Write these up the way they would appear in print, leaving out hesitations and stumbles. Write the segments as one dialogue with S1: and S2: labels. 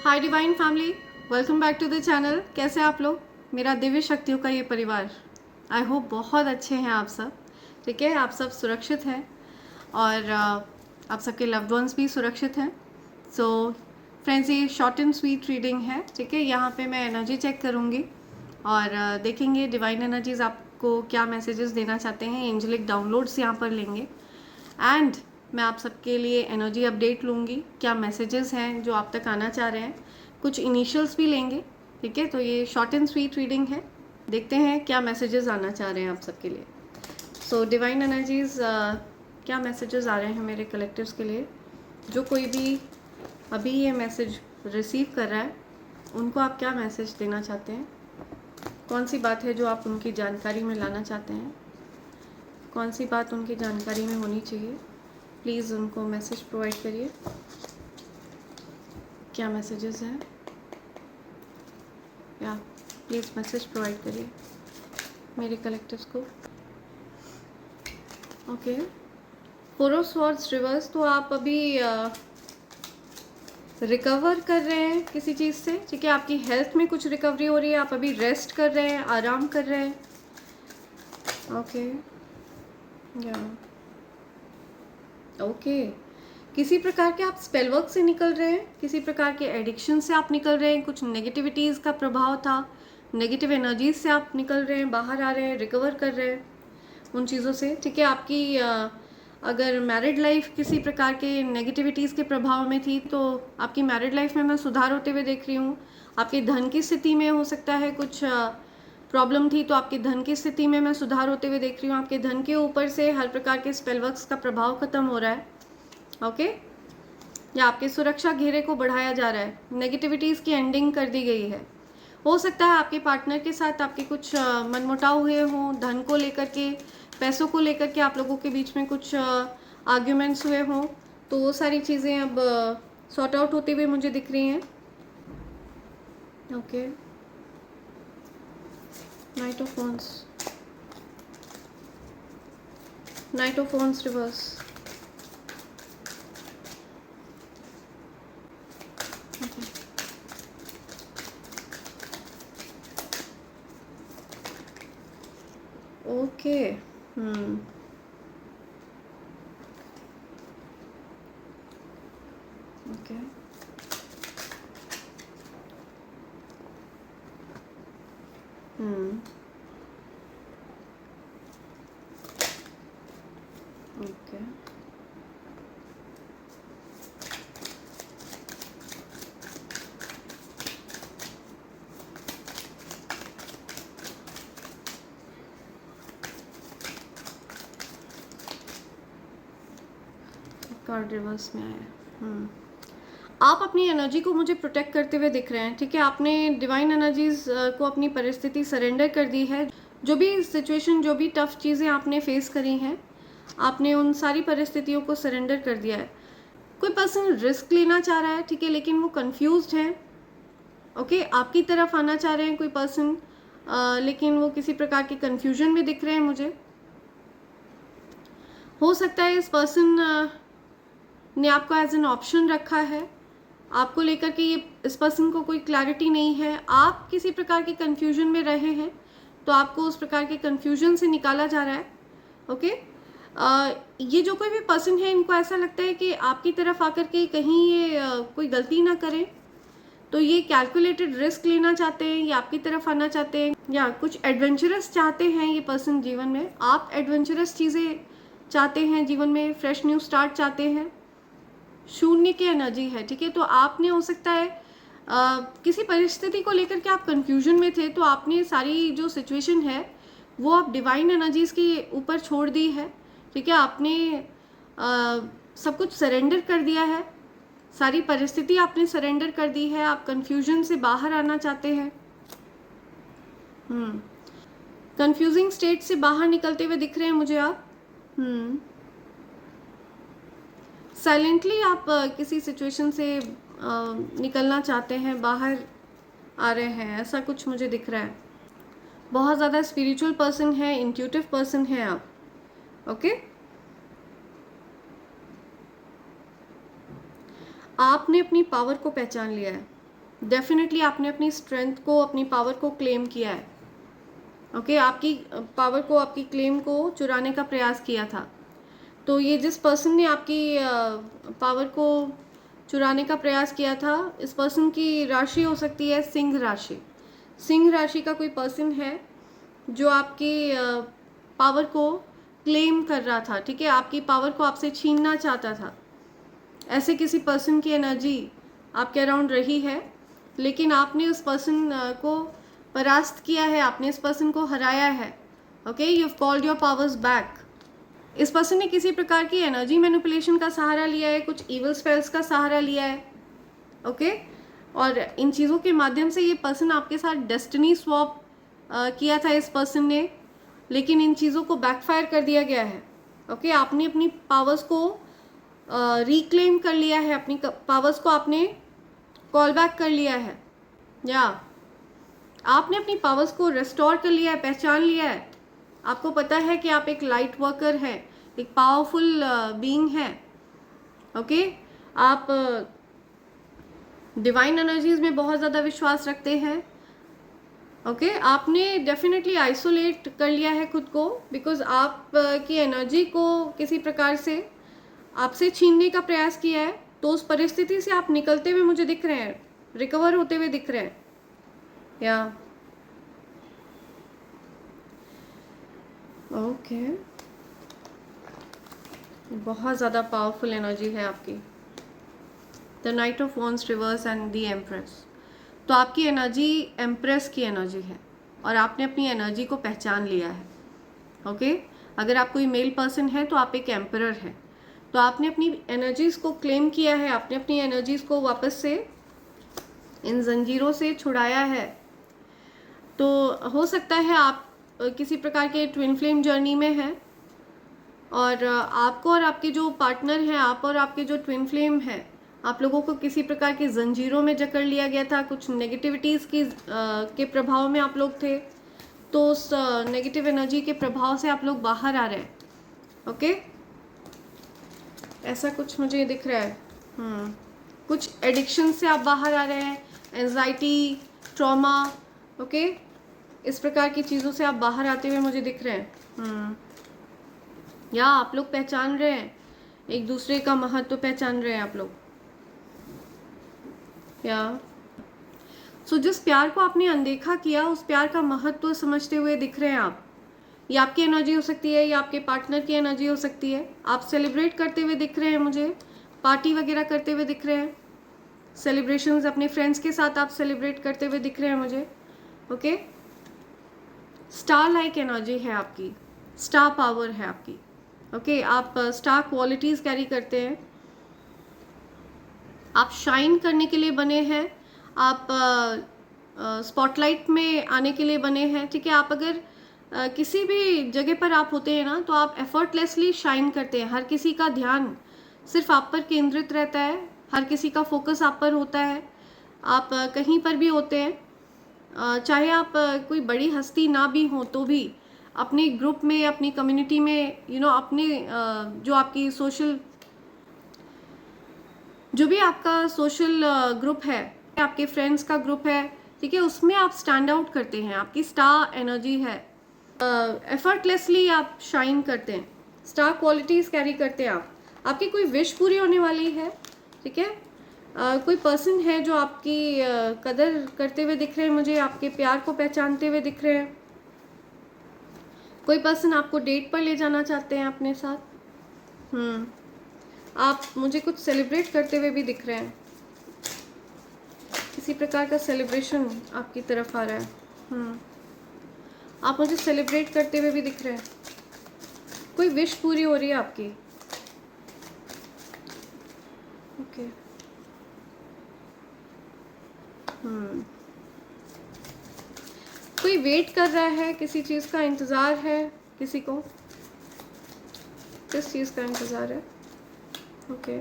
S1: Hi divine family, welcome back to the channel. कैसे हैं आप लोग? मेरा दिव्य शक्तियों का ये परिवार, आई होप बहुत अच्छे हैं आप सब। ठीक है, आप सब सुरक्षित हैं और आप सबके लव्ड वंस भी सुरक्षित हैं। सो फ्रेंड्स, ये शॉर्ट एंड स्वीट रीडिंग है। ठीक है, यहाँ पे मैं एनर्जी चेक करूँगी और देखेंगे डिवाइन एनर्जीज आपको क्या मैसेजेस देना चाहते हैं। एंजलिक डाउनलोड्स यहाँ पर लेंगे एंड मैं आप सबके लिए एनर्जी अपडेट लूँगी, क्या मैसेजेस हैं जो आप तक आना चाह रहे हैं। कुछ इनिशियल्स भी लेंगे। ठीक है, तो ये शॉर्ट एंड स्वीट रीडिंग है। देखते हैं क्या मैसेजेस आना चाह रहे हैं आप सबके लिए। सो डिवाइन एनर्जीज, क्या मैसेजेस आ रहे हैं मेरे कलेक्टिव्स के लिए। जो कोई भी अभी ये मैसेज रिसीव कर रहा है, उनको आप क्या मैसेज देना चाहते हैं? कौन सी बात है जो आप उनकी जानकारी में लाना चाहते हैं? कौन सी बात उनकी जानकारी में होनी चाहिए? प्लीज़ उनको मैसेज प्रोवाइड करिए। क्या मैसेजेस हैं? या प्लीज़ मैसेज प्रोवाइड करिए मेरे कलेक्टिव्स को। Okay, four of swords reverse. तो आप अभी रिकवर कर रहे हैं किसी चीज़ से। ठीक है, आपकी हेल्थ में कुछ रिकवरी हो रही है। आप अभी रेस्ट कर रहे हैं, आराम कर रहे हैं। ओके या ओके, किसी प्रकार के आप स्पेल वर्क से निकल रहे हैं, किसी प्रकार के एडिक्शन से आप निकल रहे हैं। कुछ नेगेटिविटीज़ का प्रभाव था, नेगेटिव एनर्जीज से आप निकल रहे हैं, बाहर आ रहे हैं, रिकवर कर रहे हैं उन चीज़ों से। ठीक है, आपकी अगर मैरिड लाइफ किसी प्रकार के नेगेटिविटीज़ के प्रभाव में थी, तो आपकी मैरिड लाइफ में मैं सुधार होते हुए देख रही हूँ। आपकी धन की स्थिति में हो सकता है कुछ प्रॉब्लम थी, तो आपकी धन की स्थिति में मैं सुधार होते हुए देख रही हूँ। आपके धन के ऊपर से हर प्रकार के स्पेल वर्क्स का प्रभाव खत्म हो रहा है। ओके, या आपके सुरक्षा घेरे को बढ़ाया जा रहा है। नेगेटिविटीज़ की एंडिंग कर दी गई है। हो सकता है आपके पार्टनर के साथ आपके कुछ मनमुटाव हुए हों, धन को लेकर के, पैसों को लेकर के आप लोगों के बीच में कुछ आर्ग्यूमेंट्स हुए हों। तो वो सारी चीज़ें अब सॉर्ट आउट होती हुई मुझे दिख रही हैं। Okay, night of wands, night of wands reverse. Okay, okay, okay, card reverse में आया। आप अपनी एनर्जी को मुझे प्रोटेक्ट करते हुए दिख रहे हैं। ठीक है, आपने डिवाइन एनर्जीज को अपनी परिस्थिति सरेंडर कर दी है। जो भी सिचुएशन, जो भी टफ चीज़ें आपने फेस करी हैं, आपने उन सारी परिस्थितियों को सरेंडर कर दिया है। कोई पर्सन रिस्क लेना चाह रहा है, ठीक है, लेकिन वो कंफ्यूज्ड है। ओके, आपकी तरफ आना चाह रहे हैं कोई पर्सन, लेकिन वो किसी प्रकार के कंफ्यूजन में दिख रहे हैं मुझे। हो सकता है इस पर्सन ने आपको एज एन ऑप्शन रखा है, आपको लेकर के ये इस पर्सन को कोई क्लैरिटी नहीं है। आप किसी प्रकार के कंफ्यूजन में रहे हैं, तो आपको उस प्रकार के कंफ्यूजन से निकाला जा रहा है। ओके, ये जो कोई भी पर्सन है, इनको ऐसा लगता है कि आपकी तरफ आकर के कहीं ये कोई गलती ना करें, तो ये कैलकुलेटेड रिस्क लेना चाहते हैं, ये आपकी तरफ आना चाहते हैं, या कुछ एडवेंचरस चाहते हैं ये पर्सन जीवन में। आप एडवेंचरस चीज़ें चाहते हैं जीवन में, फ्रेश न्यू स्टार्ट चाहते हैं। शून्य की एनर्जी है। ठीक है, तो आपने हो सकता है किसी परिस्थिति को लेकर के आप कंफ्यूजन में थे, तो आपने सारी जो सिचुएशन है वो आप डिवाइन एनर्जीज के ऊपर छोड़ दी है। ठीक है, आपने सब कुछ सरेंडर कर दिया है, सारी परिस्थिति आपने सरेंडर कर दी है। आप कंफ्यूजन से बाहर आना चाहते हैं। कंफ्यूजिंग स्टेट से बाहर निकलते हुए दिख रहे हैं मुझे आप। साइलेंटली आप किसी सिचुएशन से निकलना चाहते हैं, बाहर आ रहे हैं, ऐसा कुछ मुझे दिख रहा है। बहुत ज़्यादा स्पिरिचुअल पर्सन है, इंट्यूटिव पर्सन है आप। ओके, आपने अपनी पावर को पहचान लिया है। डेफिनेटली आपने अपनी स्ट्रेंथ को, अपनी पावर को क्लेम किया है। ओके, आपकी पावर को, आपकी क्लेम को चुराने का प्रयास किया था। तो ये जिस पर्सन ने आपकी पावर को चुराने का प्रयास किया था, इस पर्सन की राशि हो सकती है सिंह राशि। सिंह राशि का कोई पर्सन है जो आपकी पावर को क्लेम कर रहा था, ठीक है, आपकी पावर को आपसे छीनना चाहता था। ऐसे किसी पर्सन की एनर्जी आपके अराउंड रही है, लेकिन आपने उस पर्सन को परास्त किया है, आपने इस पर्सन को हराया है। Okay, you have called your powers back. इस पर्सन ने किसी प्रकार की एनर्जी मैनिपुलेशन का सहारा लिया है, कुछ इवल स्पेल्स का सहारा लिया है। ओके, और इन चीज़ों के माध्यम से ये पर्सन आपके साथ डेस्टिनी स्वैप किया था इस पर्सन ने, लेकिन इन चीज़ों को बैकफायर कर दिया गया है। ओके, आपने अपनी पावर्स को रिक्लेम कर लिया है, अपनी पावर्स को आपने कॉल बैक कर लिया है, या आपने अपनी पावर्स को रेस्टोर कर लिया है, पहचान लिया है। आपको पता है कि आप एक लाइट वर्कर हैं, एक पावरफुल बीइंग हैं। ओके, आप डिवाइन एनर्जीज में बहुत ज़्यादा विश्वास रखते हैं। ओके, आपने डेफिनेटली आइसोलेट कर लिया है खुद को, बिकॉज आप की एनर्जी को किसी प्रकार से आपसे छीनने का प्रयास किया है। तो उस परिस्थिति से आप निकलते हुए मुझे दिख रहे हैं, रिकवर होते हुए दिख रहे हैं, या ओके, बहुत ज़्यादा पावरफुल एनर्जी है आपकी। The night of wands reverse and the empress. तो आपकी एनर्जी एम्प्रेस की एनर्जी है, और आपने अपनी एनर्जी को पहचान लिया है। ओके, अगर आप कोई मेल पर्सन है तो आप एक एम्परर है। तो आपने अपनी एनर्जीज़ को क्लेम किया है, आपने अपनी एनर्जीज़ को वापस से इन जंजीरों से छुड़ाया है। तो हो सकता है आप किसी प्रकार के ट्विन फ्लेम जर्नी में हैं, और आपको और आपके जो पार्टनर हैं, आप और आपके जो ट्विन फ्लेम हैं, आप लोगों को किसी प्रकार की जंजीरों में जकड़ लिया गया था। कुछ नेगेटिविटीज़ के प्रभाव में आप लोग थे। तो उस नेगेटिव एनर्जी के प्रभाव से आप लोग बाहर आ रहे हैं। ओके, ऐसा कुछ मुझे दिख रहा है। कुछ एडिक्शन से आप बाहर आ रहे हैं, एंजाइटी, ट्रॉमा। ओके, इस प्रकार की चीज़ों से आप बाहर आते हुए मुझे दिख रहे हैं। या आप लोग पहचान रहे हैं, एक दूसरे का महत्व पहचान रहे हैं आप लोग, या जिस प्यार को आपने अनदेखा किया, उस प्यार का महत्व समझते हुए दिख रहे हैं आप। ये आपकी एनर्जी हो सकती है, या आपके पार्टनर की एनर्जी हो सकती है। आप सेलिब्रेट करते हुए दिख रहे हैं मुझे, पार्टी वगैरह करते हुए दिख रहे हैं, सेलिब्रेशंस अपने फ्रेंड्स के साथ आप सेलिब्रेट करते हुए दिख रहे हैं मुझे। ओके, स्टार लाइक एनर्जी है आपकी, स्टार पावर है आपकी। ओके, आप स्टार क्वालिटीज़ कैरी करते हैं, आप शाइन करने के लिए बने हैं, आप स्पॉटलाइट में आने के लिए बने हैं। ठीक है, आप अगर किसी भी जगह पर आप होते हैं ना, तो आप एफर्टलेसली शाइन करते हैं। हर किसी का ध्यान सिर्फ आप पर केंद्रित रहता है, हर किसी का फोकस आप पर होता है। आप कहीं पर भी होते हैं, चाहे आप कोई बड़ी हस्ती ना भी हो तो भी अपने ग्रुप में, अपनी कम्युनिटी में, अपने जो आपकी सोशल, जो भी आपका सोशल ग्रुप है, आपके फ्रेंड्स का ग्रुप है, ठीक है, उसमें आप स्टैंड आउट करते हैं। आपकी स्टार एनर्जी है, एफर्टलेसली आप शाइन करते हैं, स्टार क्वालिटीज़ कैरी करते हैं आप। आपकी कोई विश पूरी होने वाली है, ठीक है। कोई पर्सन है जो आपकी कदर करते हुए दिख रहे हैं मुझे, आपके प्यार को पहचानते हुए दिख रहे हैं। कोई पर्सन आपको डेट पर ले जाना चाहते हैं अपने साथ। आप मुझे कुछ सेलिब्रेट करते हुए भी दिख रहे हैं, किसी प्रकार का सेलिब्रेशन आपकी तरफ आ रहा है। आप मुझे सेलिब्रेट करते हुए भी दिख रहे हैं, कोई विश पूरी हो रही है आपकी। ओके, कोई वेट कर रहा है, किसी चीज़ का इंतज़ार है, किसी को किस चीज़ का इंतज़ार है। ओके,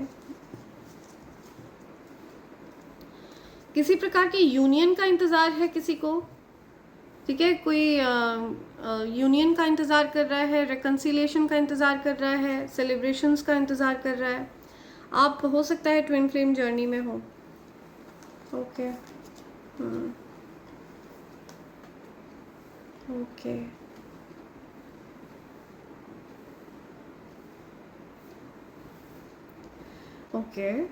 S1: किसी प्रकार की यूनियन का इंतज़ार है किसी को, ठीक है। कोई यूनियन का इंतज़ार कर रहा है, रिकन्सिलिएशन का इंतज़ार कर रहा है, सेलिब्रेशंस का इंतज़ार कर रहा है। आप हो सकता है ट्विन फ्लेम जर्नी में हो। Okay, okay, okay.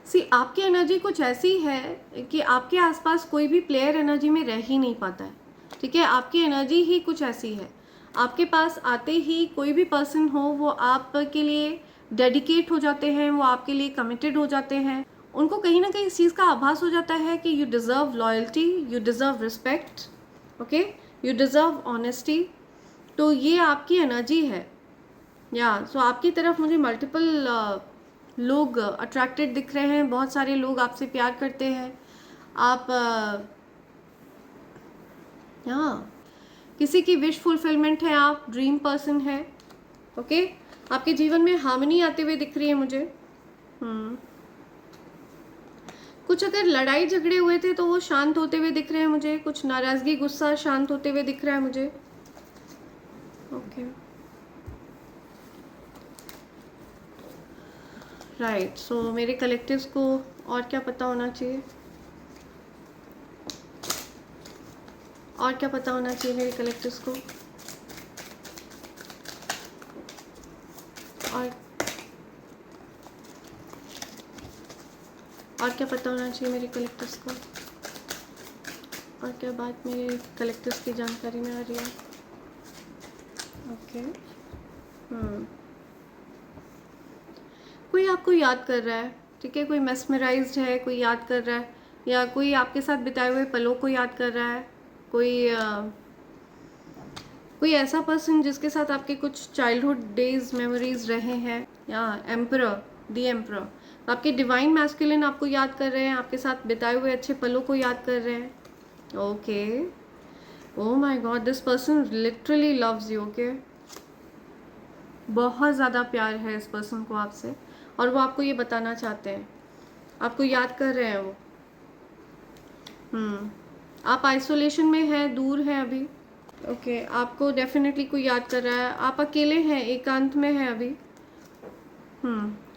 S1: सी, आपकी एनर्जी कुछ ऐसी है कि आपके आसपास कोई भी प्लेयर एनर्जी में रह ही नहीं पाता है, ठीक है। आपकी एनर्जी ही कुछ ऐसी है, आपके पास आते ही कोई भी पर्सन हो वो आपके लिए डेडिकेट हो जाते हैं, वो आपके लिए कमिटेड हो जाते हैं। उनको कहीं ना कहीं इस चीज़ का आभास हो जाता है कि you deserve loyalty, you deserve respect, okay, you deserve honesty. तो ये आपकी एनर्जी है। या सो आपकी तरफ मुझे मल्टीपल लोग अट्रैक्टेड दिख रहे हैं, बहुत सारे लोग आपसे प्यार करते हैं। आप हाँ, किसी की विश फुलफिलमेंट है, आप ड्रीम पर्सन है, ओके। आपके जीवन में हार्मनी आते हुए दिख रही है मुझे। कुछ अगर लड़ाई झगड़े हुए थे तो वो शांत होते हुए दिख रहे हैं मुझे, कुछ नाराज़गी गुस्सा शांत होते हुए दिख रहा है मुझे, ओके, राइट। सो मेरे कलेक्टिव्स को और क्या पता होना चाहिए, और क्या पता होना चाहिए मेरे कलेक्टिव्स को, और क्या पता होना चाहिए मेरे कलेक्टिव्स को, और क्या बात मेरे कलेक्टिव्स की जानकारी में आ रही है, ओके। कोई आपको याद कर रहा है, ठीक है, कोई मेस्मराइज्ड है, कोई याद कर रहा है, या कोई आपके साथ बिताए हुए पलों को याद कर रहा है, कोई ऐसा पर्सन जिसके साथ आपके कुछ चाइल्डहुड डेज मेमोरीज रहे हैं, या एम्परर, दी एम्परर, आपके डिवाइन मैस्कुलिन आपको याद कर रहे हैं, आपके साथ बिताए हुए अच्छे पलों को याद कर रहे हैं, okay. Oh my God, this person literally loves you, okay. बहुत ज़्यादा प्यार है इस पर्सन को आपसे, और वो आपको ये बताना चाहते हैं, आपको याद कर रहे हैं वो। आप आइसोलेशन में हैं, दूर हैं अभी, ओके। आपको डेफिनेटली कोई याद कर रहा है, आप अकेले हैं, एकांत में हैं अभी।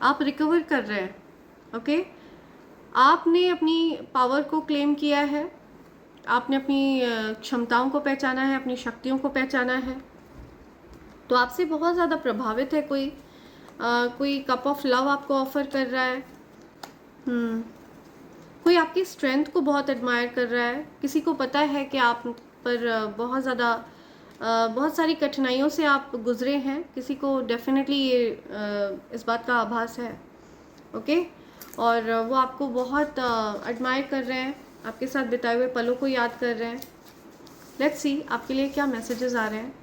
S1: आप रिकवर कर रहे हैं, ओके। आपने अपनी पावर को क्लेम किया है, आपने अपनी क्षमताओं को पहचाना है, अपनी शक्तियों को पहचाना है। तो आपसे बहुत ज़्यादा प्रभावित है कोई, कोई कप ऑफ लव आपको ऑफर कर रहा है। कोई आपकी स्ट्रेंथ को बहुत एडमायर कर रहा है, किसी को पता है कि आप पर बहुत सारी कठिनाइयों से आप गुजरे हैं, किसी को डेफिनेटली ये इस बात का आभास है, ओके। और वो आपको बहुत एडमायर कर रहे हैं, आपके साथ बिताए हुए पलों को याद कर रहे हैं। लेट्स सी आपके लिए क्या मैसेजेस आ रहे हैं।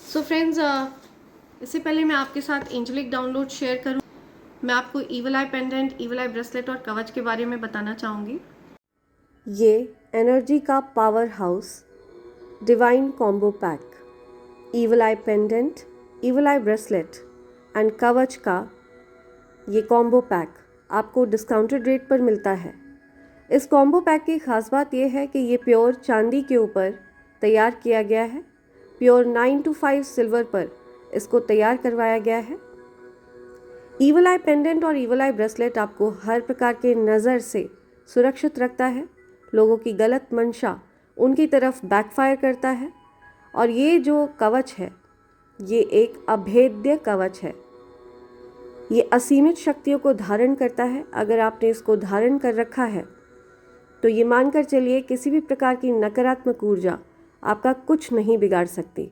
S1: सो फ्रेंड्स, इससे पहले मैं आपके साथ एंजेलिक डाउनलोड शेयर करूं, मैं आपको ईवल आई पेंडेंट, ईवल आई ब्रेसलेट और कवच के बारे में बताना चाहूँगी।
S2: ये एनर्जी का power house divine combo pack, evil I pendant, evil I bracelet and कवच का ये कॉम्बो पैक आपको डिस्काउंटेड रेट पर मिलता है। इस कॉम्बो पैक की ख़ास बात यह है कि ये प्योर चांदी के ऊपर तैयार किया गया है, प्योर 925 सिल्वर पर इसको तैयार करवाया गया है। ईवल आई पेंडेंट और ईवल आई ब्रेसलेट आपको हर प्रकार के नज़र से सुरक्षित रखता है, लोगों की गलत मंशा उनकी तरफ बैकफायर करता है। और ये जो कवच है ये एक अभेद्य कवच है, ये असीमित शक्तियों को धारण करता है। अगर आपने इसको धारण कर रखा है तो ये मानकर चलिए किसी भी प्रकार की नकारात्मक ऊर्जा आपका कुछ नहीं बिगाड़ सकती।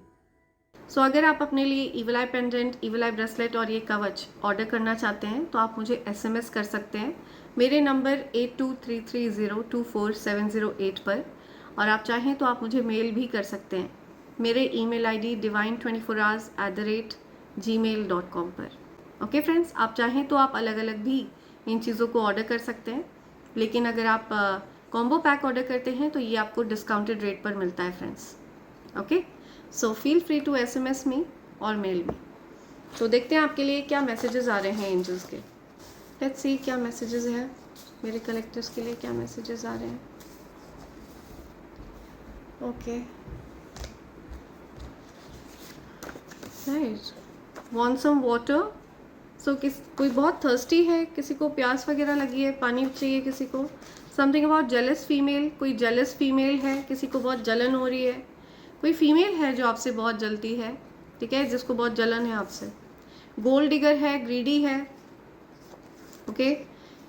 S1: सो अगर आप अपने लिए ईवल आई पेंडेंट, ईवल आई ब्रेसलेट और ये कवच ऑर्डर करना चाहते हैं तो आप मुझे SMS कर सकते हैं मेरे नंबर 8233024708 पर, और आप चाहें तो आप मुझे मेल भी कर सकते हैं मेरे ईमेल ID divine24hours@gmail.com पर, ओके फ्रेंड्स। आप चाहें तो आप अलग अलग भी इन चीज़ों को ऑर्डर कर सकते हैं, लेकिन अगर आप कॉम्बो पैक ऑर्डर करते हैं तो ये आपको डिस्काउंटेड रेट पर मिलता है friends, okay. So feel free to SMS me और मेल मी। तो देखते हैं आपके लिए क्या मैसेजेस आ रहे हैं एंजल्स के। लेट्स सी क्या मैसेजेस हैं मेरे कलेक्टर्स के लिए, क्या मैसेजेस आ रहे हैं, okay. Nice, want some water, कोई बहुत थर्स्टी है, किसी को प्यास वगैरह लगी है, पानी चाहिए किसी को। समथिंग अबाउट जेलस फीमेल, कोई जेलस फीमेल है, किसी को बहुत जलन हो रही है। कोई फीमेल है जो आपसे बहुत जलती है, ठीक है, जिसको बहुत जलन है आपसे। गोल्ड डिगर है, ग्रीडी है, ओके।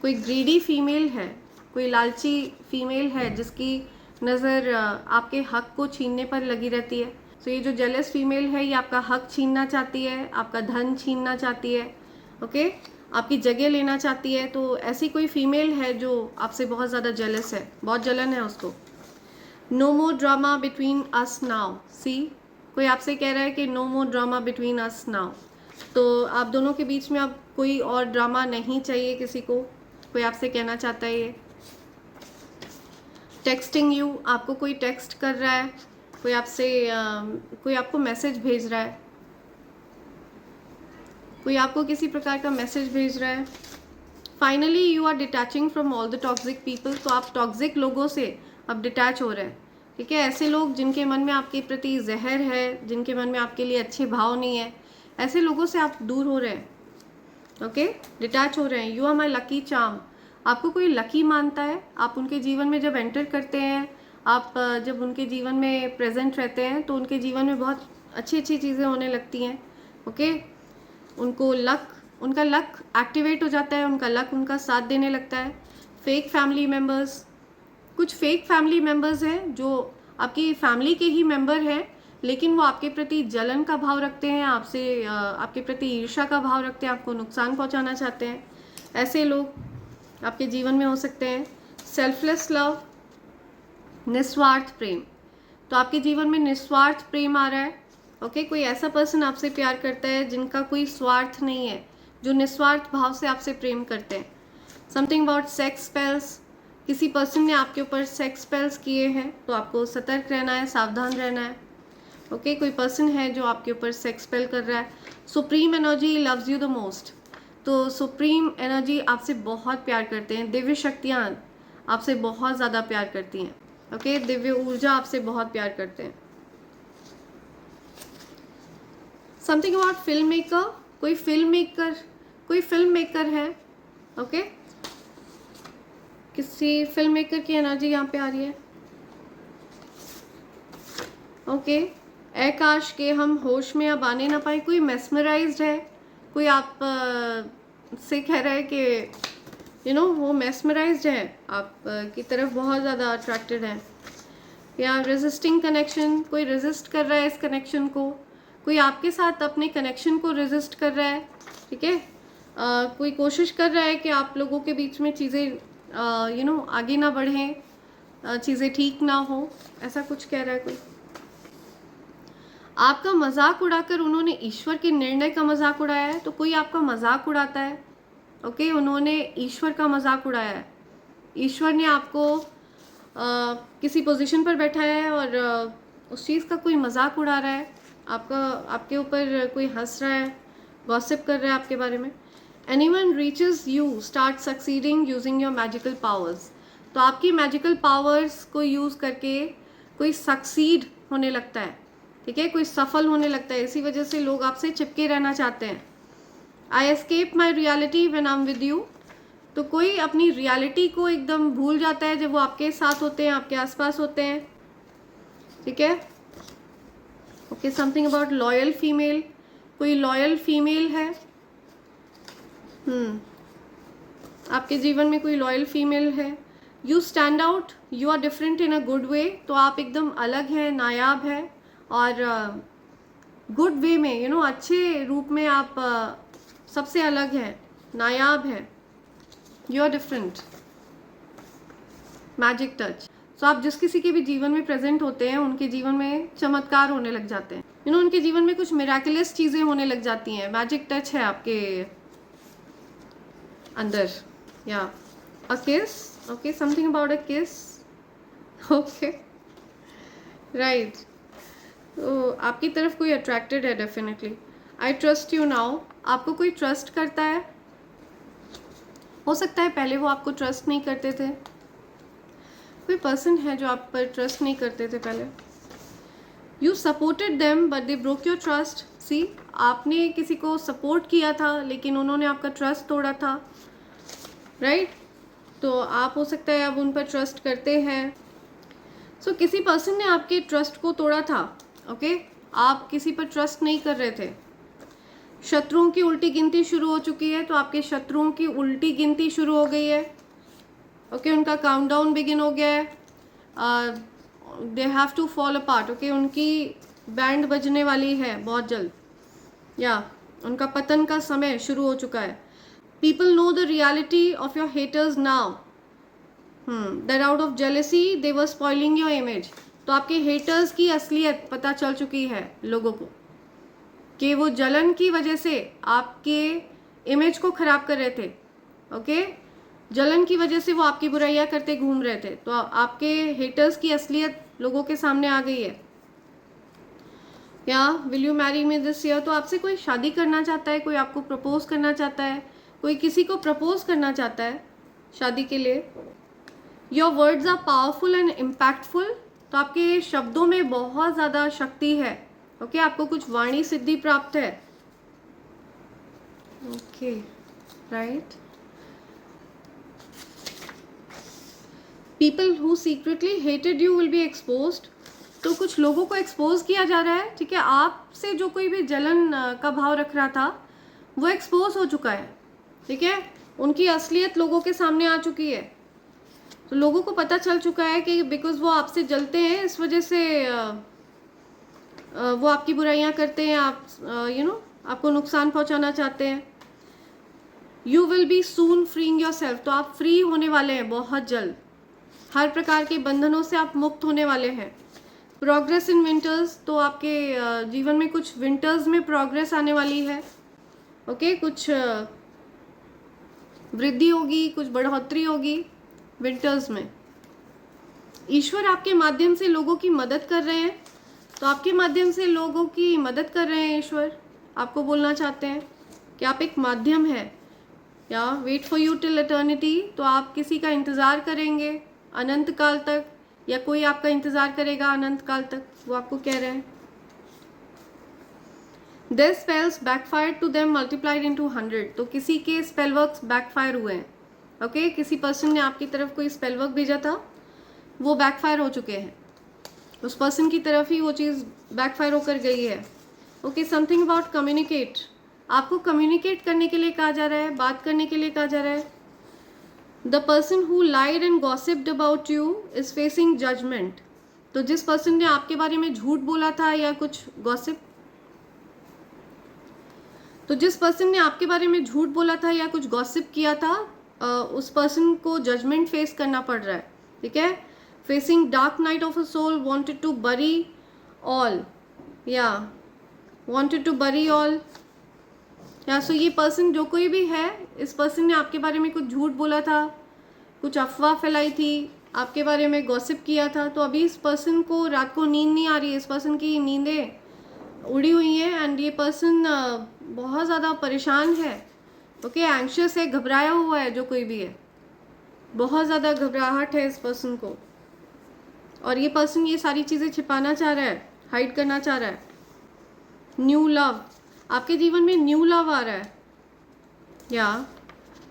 S1: कोई ग्रीडी फीमेल है, कोई लालची फीमेल है जिसकी नज़र आपके हक को छीनने पर लगी रहती है। तो ये जो जेलस फीमेल है, ये आपका हक छीनना चाहती है, आपका धन छीनना चाहती है, ओके, आपकी जगह लेना चाहती है। तो ऐसी कोई फीमेल है जो आपसे बहुत ज़्यादा जेलस है, बहुत जलन है उसको। No more drama between us now, see, कोई आपसे कह रहा है कि no more drama between us now. तो आप दोनों के बीच में अब कोई और ड्रामा नहीं चाहिए किसी को, कोई आपसे कहना चाहता है ये। टेक्सटिंग यू, आपको कोई टेक्स्ट कर रहा है, कोई आपसे कोई आपको मैसेज भेज रहा है, कोई आपको किसी प्रकार का मैसेज भेज रहा है। Finally you are detaching from all the toxic people, तो आप टॉक्सिक लोगों से अब डिटैच हो रहे हैं, ठीक है। ऐसे लोग जिनके मन में आपके प्रति जहर है, जिनके मन में आपके लिए अच्छे भाव नहीं है, ऐसे लोगों से आप दूर हो रहे हैं, ओके, डिटैच हो रहे हैं। You are my lucky charm, आपको कोई लकी मानता है, आप उनके जीवन में जब एंटर करते हैं, आप जब उनके जीवन में प्रेजेंट रहते हैं, तो उनके जीवन में बहुत अच्छी अच्छी चीज़ें होने लगती हैं, ओके। उनका लक एक्टिवेट हो जाता है, उनका लक उनका साथ देने लगता है। फेक फैमिली मेम्बर्स, कुछ फेक फैमिली मेम्बर्स हैं जो आपकी फैमिली के ही मेंबर हैं, लेकिन वो आपके प्रति जलन का भाव रखते हैं, आपसे आपके प्रति ईर्ष्या का भाव रखते हैं, आपको नुकसान पहुंचाना चाहते हैं। ऐसे लोग आपके जीवन में हो सकते हैं। सेल्फलेस लव, निस्वार्थ प्रेम, तो आपके जीवन में निस्वार्थ प्रेम आ रहा है, ओके। कोई ऐसा पर्सन आपसे प्यार करता है जिनका कोई स्वार्थ नहीं है, जो निस्वार्थ भाव से आपसे प्रेम करते हैं। समथिंग अबाउट सेक्स स्पेल्स, किसी पर्सन ने आपके ऊपर सेक्स स्पेल्स किए हैं, तो आपको सतर्क रहना है, सावधान रहना है, ओके। कोई पर्सन है जो आपके ऊपर सेक्स स्पेल कर रहा है। Supreme energy loves you the most, तो सुप्रीम एनर्जी आपसे बहुत प्यार करते हैं। दिव्य शक्तियाँ आपसे बहुत ज़्यादा प्यार करती हैं, ओके। दिव्य ऊर्जा आपसे बहुत प्यार करते हैं। समथिंग अबाउट फिल्म मेकर, कोई फिल्म मेकर है, ओके। किसी फिल्म मेकर की एनर्जी यहाँ पे आ रही है, ओके। आकाश के हम होश में अब आने ना पाए, कोई मेस्मराइज्ड है, कोई आप से कह रहा है कि वो मेस्मराइज्ड है, आप की तरफ बहुत ज़्यादा अट्रैक्टेड है। या रेजिस्टिंग कनेक्शन, कोई रेजिस्ट कर रहा है इस कनेक्शन को, कोई आपके साथ अपने कनेक्शन को रेजिस्ट कर रहा है, ठीक है। कोई कोशिश कर रहा है कि आप लोगों के बीच में चीज़ें आगे ना बढ़ें, चीज़ें ठीक ना हो, ऐसा कुछ कह रहा है कोई। आपका मजाक उड़ाकर उन्होंने ईश्वर के निर्णय का मजाक उड़ाया है, तो कोई आपका मजाक उड़ाता है, ओके। उन्होंने ईश्वर का मजाक उड़ाया है, ईश्वर ने आपको किसी पोजीशन पर बैठाया है और उस चीज़ का कोई मजाक उड़ा रहा है, आपके ऊपर कोई हंस रहा है, गॉसिप कर रहा है आपके बारे में। Anyone reaches you start succeeding using your magical powers, तो आपकी मैजिकल पावर्स को यूज़ करके कोई सक्सीड होने लगता है, ठीक है, कोई सफल होने लगता है। इसी वजह से लोग आपसे चिपके रहना चाहते हैं। I escape my reality when I am with you, तो कोई अपनी रियलिटी को एकदम भूल जाता है जब वो आपके साथ होते हैं, आपके आसपास होते हैं, ठीक है, okay. Something about loyal female, कोई लॉयल फीमेल है, आपके जीवन में कोई लॉयल फीमेल है। You stand out, you are different in a good way, तो आप एकदम अलग हैं, नायाब हैं, और गुड वे में, अच्छे रूप में आप सबसे अलग हैं, नायाब हैं, you are different. Magic touch, तो आप जिस किसी के भी जीवन में प्रेजेंट होते हैं, उनके जीवन में चमत्कार होने लग जाते हैं, उनके जीवन में कुछ मिराकुलस चीज़ें होने लग जाती हैं। मैजिक टच है आपके अंदर। या अ किस, ओके, समथिंग अबाउट अ किस, ओके, राइट। तो आपकी तरफ कोई अट्रैक्टेड है definitely. I trust you now, आपको कोई ट्रस्ट करता है, हो सकता है पहले वो आपको ट्रस्ट नहीं करते थे, कोई पर्सन है जो आप पर ट्रस्ट नहीं करते थे पहले। You supported them but they broke your trust, see, आपने किसी को सपोर्ट किया था लेकिन उन्होंने आपका ट्रस्ट तोड़ा था, राइट? तो आप हो सकता है अब उन पर ट्रस्ट करते हैं। सो किसी पर्सन ने आपके ट्रस्ट को तोड़ा था, ओके? आप किसी पर ट्रस्ट नहीं कर रहे थे। शत्रुओं की उल्टी गिनती शुरू हो चुकी है, तो आपके शत्रुओं की उल्टी गिनती शुरू हो गई है, ओके? उनका काउंटडाउन बिगिन हो गया है। They have to fall apart, okay? उनकी बैंड बजने वाली है बहुत जल्द, या उनका पतन का समय शुरू हो चुका है। People know the reality of your haters now, that out of jealousy they were spoiling your image. तो आपके हेटर्स की असलियत पता चल चुकी है लोगों को, कि वो जलन की वजह से आपके इमेज को खराब कर रहे थे, ओके? जलन की वजह से वो आपकी बुराइयां करते घूम रहे थे। तो आपके हेटर्स की असलियत लोगों के सामने आ गई है। या will you marry me this year? तो आपसे कोई शादी करना चाहता है, कोई आपको प्रपोज करना चाहता है, कोई किसी को प्रपोज करना चाहता है शादी के लिए। Your words are powerful and impactful, तो आपके शब्दों में बहुत ज़्यादा शक्ति है, ओके? आपको कुछ वाणी सिद्धि प्राप्त है, okay, right? People who secretly hated you will be exposed, तो कुछ लोगों को एक्सपोज किया जा रहा है, ठीक है? आपसे जो कोई भी जलन का भाव रख रहा था वो एक्सपोज हो चुका है, ठीक है? उनकी असलियत लोगों के सामने आ चुकी है। तो लोगों को पता चल चुका है कि बिकॉज वो आपसे जलते हैं, इस वजह से वो आपकी बुराइयां करते हैं, आप आपको नुकसान पहुंचाना चाहते हैं। You will be soon freeing your self, तो आप फ्री होने वाले हैं बहुत जल्द। हर प्रकार के बंधनों से आप मुक्त होने वाले हैं। प्रोग्रेस इन विंटर्स, तो आपके जीवन में कुछ विंटर्स में प्रोग्रेस आने वाली है, ओके? कुछ वृद्धि होगी, कुछ बढ़ोतरी होगी विंटर्स में। ईश्वर आपके माध्यम से लोगों की मदद कर रहे हैं, तो आपके माध्यम से लोगों की मदद कर रहे हैं ईश्वर। आपको बोलना चाहते हैं कि आप एक माध्यम है। या wait for you till eternity, तो आप किसी का इंतज़ार करेंगे अनंत काल तक, या कोई आपका इंतज़ार करेगा अनंत काल तक, वो आपको कह रहे हैं। Their spells backfire to them multiplied into 100, तो किसी के स्पेल वर्क्स बैकफायर हुए हैं, ओके? किसी पर्सन ने आपकी तरफ कोई स्पेल वर्क भेजा था, वो बैकफायर हो चुके हैं। उस पर्सन की तरफ ही वो चीज़ बैकफायर होकर गई है, ओके? समथिंग अबाउट कम्युनिकेट, आपको कम्युनिकेट करने के लिए कहा जा रहा है, बात करने के लिए कहा जा रहा है। The person who lied and gossiped about you is facing judgement, तो जिस पर्सन ने आपके बारे में झूठ बोला था या कुछ गॉसिप, तो जिस पर्सन ने आपके बारे में झूठ बोला था या कुछ गॉसिप किया था, उस पर्सन को जजमेंट फेस करना पड़ रहा है, ठीक है? Facing dark night of a soul, wanted to bury all, या वांटेड टू बरी ऑल, या सो ये पर्सन जो कोई भी है, इस पर्सन ने आपके बारे में कुछ झूठ बोला था, कुछ अफवाह फैलाई थी, आपके बारे में गॉसिप किया था। तो अभी इस पर्सन को रात को नींद नहीं आ रही है, इस पर्सन की नींदें उड़ी हुई हैं, एंड ये पर्सन बहुत ज़्यादा परेशान है, ओके? एंग्शियस है, घबराया हुआ है, जो कोई भी है, बहुत ज़्यादा घबराहट है इस पर्सन को, और ये पर्सन ये सारी चीज़ें छिपाना चाह रहा है, हाइड करना चाह रहा है। न्यू लव, आपके जीवन में न्यू लव आ रहा है, या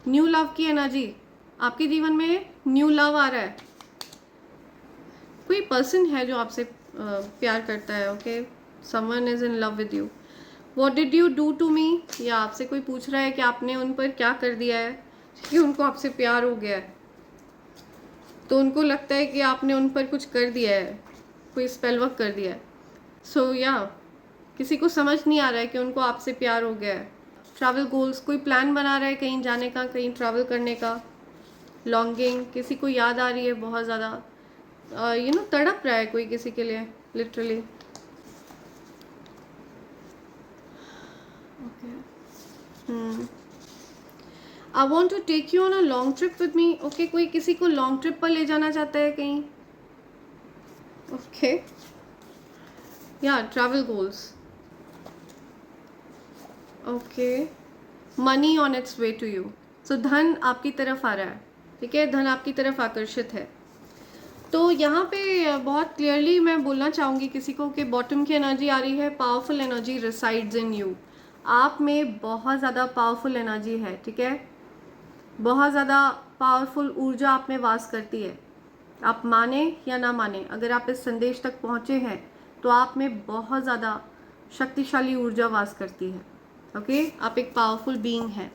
S1: न्यू लव की एनर्जी, आपके जीवन में न्यू लव आ रहा है। कोई पर्सन है जो आपसे प्यार करता है, okay? Someone is in love with you. What did you do to me, या आपसे कोई पूछ रहा है कि आपने उन पर क्या कर दिया है कि उनको आपसे प्यार हो गया है। तो उनको लगता है कि आपने उन पर कुछ कर दिया है, कोई स्पेल वर्क कर दिया है। सो या किसी को समझ नहीं आ रहा है कि उनको आपसे प्यार हो गया है। ट्रैवल गोल्स, कोई प्लान बना रहा है कहीं जाने का, कहीं ट्रैवल करने का। लॉन्गिंग, किसी को याद आ रही है बहुत ज़्यादा, तड़प रहा है कोई किसी के लिए, literally, okay? I want to take you on a long trip with me, okay? कोई किसी को लॉन्ग ट्रिप पर ले जाना चाहता है कहीं, ओके? या travel goals, okay? Money on its way to you, so धन आपकी तरफ आ रहा है, ठीक है? धन आपकी तरफ आकर्षित है। तो यहाँ पे बहुत क्लियरली मैं बोलना चाहूँगी किसी को कि बॉटम की एनर्जी आ रही है, powerful energy resides in you. आप में बहुत ज़्यादा पावरफुल एनर्जी है, ठीक है, बहुत ज़्यादा पावरफुल ऊर्जा आप में वास करती है। आप माने या ना माने, अगर आप इस संदेश तक पहुँचे हैं तो आप में बहुत ज़्यादा शक्तिशाली ऊर्जा वास करती है। ओके, आप एक पावरफुल बीइंग हैं,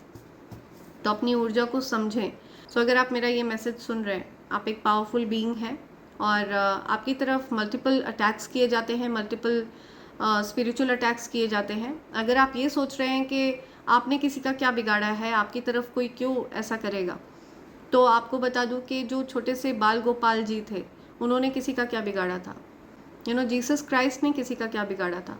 S1: तो अपनी ऊर्जा को समझें। सो अगर आप मेरा ये मैसेज सुन रहे हैं, आप एक पावरफुल बीइंग हैं और आपकी तरफ मल्टीपल अटैक्स किए जाते हैं, मल्टीपल स्पिरिचुअल अटैक्स किए जाते हैं। अगर आप ये सोच रहे हैं कि आपने किसी का क्या बिगाड़ा है, आपकी तरफ कोई क्यों ऐसा करेगा, तो आपको बता दूं कि जो छोटे से बाल गोपाल जी थे, उन्होंने किसी का क्या बिगाड़ा था? जीसस क्राइस्ट ने किसी का क्या बिगाड़ा था?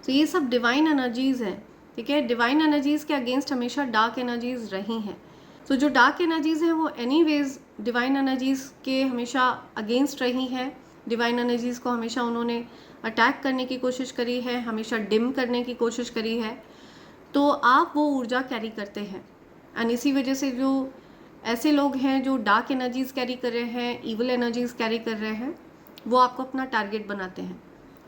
S1: तो ये सब डिवाइन एनर्जीज हैं, ठीक है। डिवाइन एनर्जीज के अगेंस्ट हमेशा डार्क एनर्जीज रही हैं। तो जो डार्क एनर्जीज हैं वो एनीवेज डिवाइन एनर्जीज के हमेशा अगेंस्ट रही हैं। डिवाइन एनर्जीज को हमेशा उन्होंने अटैक करने की कोशिश करी है, हमेशा डिम करने की कोशिश करी है। तो आप वो ऊर्जा कैरी करते हैं, एंड इसी वजह से जो ऐसे लोग हैं जो डार्क एनर्जीज कैरी कर रहे हैं, इविल एनर्जीज कैरी कर रहे हैं, वो आपको अपना टारगेट बनाते हैं।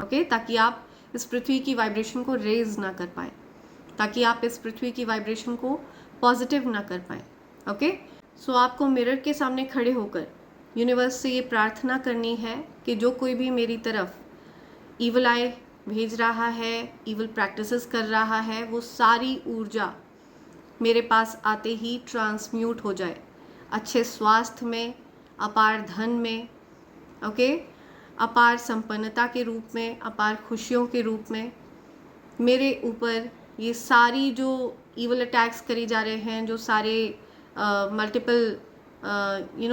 S1: ओके, ताकि आप इस पृथ्वी की वाइब्रेशन को रेज ना कर पाए, ताकि आप इस पृथ्वी की वाइब्रेशन को पॉजिटिव ना कर पाए। ओके, सो आपको मिरर के सामने खड़े होकर यूनिवर्स से ये प्रार्थना करनी है कि जो कोई भी मेरी तरफ ईवल आई भेज रहा है, ईवल प्रैक्टिसेस कर रहा है, वो सारी ऊर्जा मेरे पास आते ही ट्रांसम्यूट हो जाए, अच्छे स्वास्थ्य में, अपार धन में, ओके, अपार संपन्नता के रूप में, अपार खुशियों के रूप में मेरे ऊपर ये सारी जो ईवल अटैक्स करी जा रहे हैं, जो सारे मल्टीपल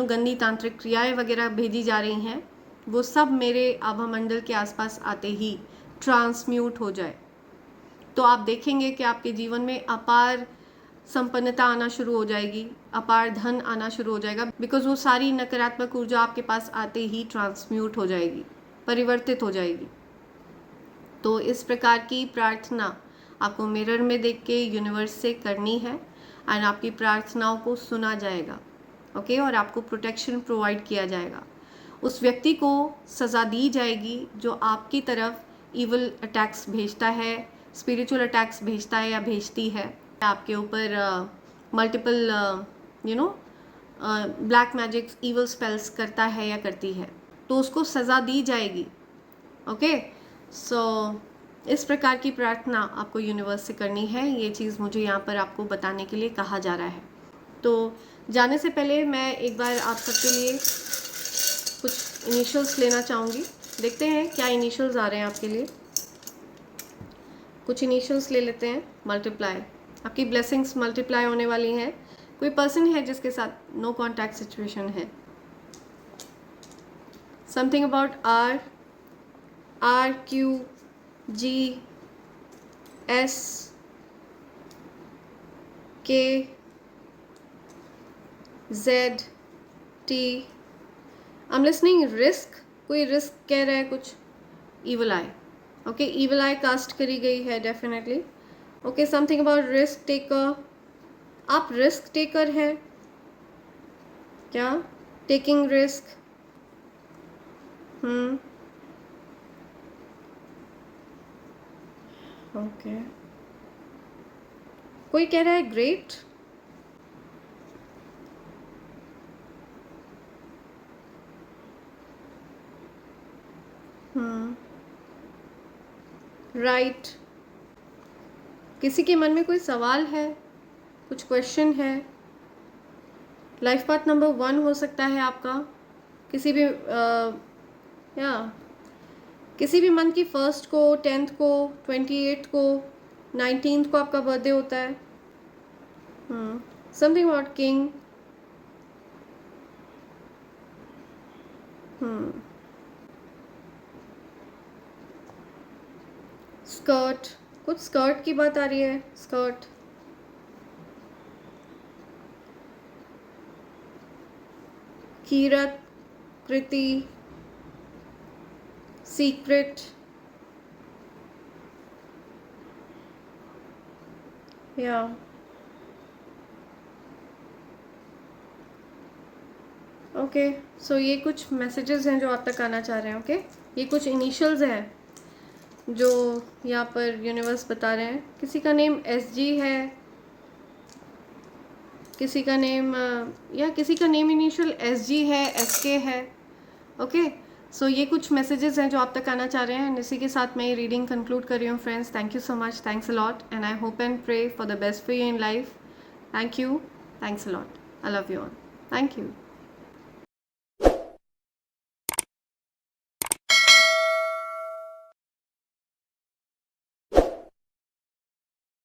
S1: गंदी तांत्रिक क्रियाएं वगैरह भेजी जा रही हैं, वो सब मेरे आभामंडल के आसपास आते ही ट्रांसम्यूट हो जाए। तो आप देखेंगे कि आपके जीवन में अपार संपन्नता आना शुरू हो जाएगी, अपार धन आना शुरू हो जाएगा, बिकॉज वो सारी नकारात्मक ऊर्जा आपके पास आते ही ट्रांसम्यूट हो जाएगी, परिवर्तित हो जाएगी। तो इस प्रकार की प्रार्थना आपको मिरर में देख के यूनिवर्स से करनी है, एंड आपकी प्रार्थनाओं को सुना जाएगा। ओके, और आपको प्रोटेक्शन प्रोवाइड किया जाएगा। उस व्यक्ति को सज़ा दी जाएगी जो आपकी तरफ इविल अटैक्स भेजता है, स्पिरिचुअल अटैक्स भेजता है या भेजती है, आपके ऊपर multiple black magics, evil spells करता है या करती है, तो उसको सज़ा दी जाएगी। ओके, सो इस प्रकार की प्रार्थना आपको यूनिवर्स से करनी है। ये चीज़ मुझे यहाँ पर आपको बताने के लिए कहा जा रहा है। तो जाने से पहले मैं एक बार आप सबके लिए कुछ इनिशियल्स लेना चाहूँगी। देखते हैं क्या इनिशियल्स आ रहे हैं आपके लिए। कुछ इनिशियल्स ले लेते हैं। मल्टीप्लाई, आपकी ब्लेसिंग्स मल्टीप्लाई होने वाली हैं। कोई पर्सन है जिसके साथ नो कॉन्टैक्ट सिचुएशन है। Something about RQGS KZT। I am listening. Risk, कोई रिस्क कह रहा है कुछ। Evil eye, okay, evil eye cast करी गई है definitely. Okay, something about risk taker. आप रिस्क टेकर हैं क्या? Taking risk. ओके, कोई कह रहा है ग्रेट। राइट। किसी के मन में कोई सवाल है, कुछ क्वेश्चन है। लाइफ पाथ नंबर 1 हो सकता है आपका। किसी भी किसी भी मंथ की 1st को, 10th को, 28th को, 19th को आपका बर्थडे होता है। Something about king. स्कर्ट, कुछ स्कर्ट की बात आ रही है। स्कर्ट, कीरत, कृति, सीक्रेट, या ओके, सो ये कुछ मैसेजेस हैं जो आप तक आना चाह रहे हैं। ओके, ये कुछ इनिशियल्स हैं जो यहाँ पर यूनिवर्स बता रहे हैं। किसी का नेम SG है, किसी का नेम या किसी का नेम इनिशियल SG है, SK है। ओके, सो ये कुछ मैसेजेस हैं जो आप तक आना चाह रहे हैं। इसी के साथ मैं ये रीडिंग कंक्लूड कर रही हूँ friends. Thank you so much, thanks a lot, and I hope and pray for the best for you in life. Thank you, thanks a lot, I love you all, thank you.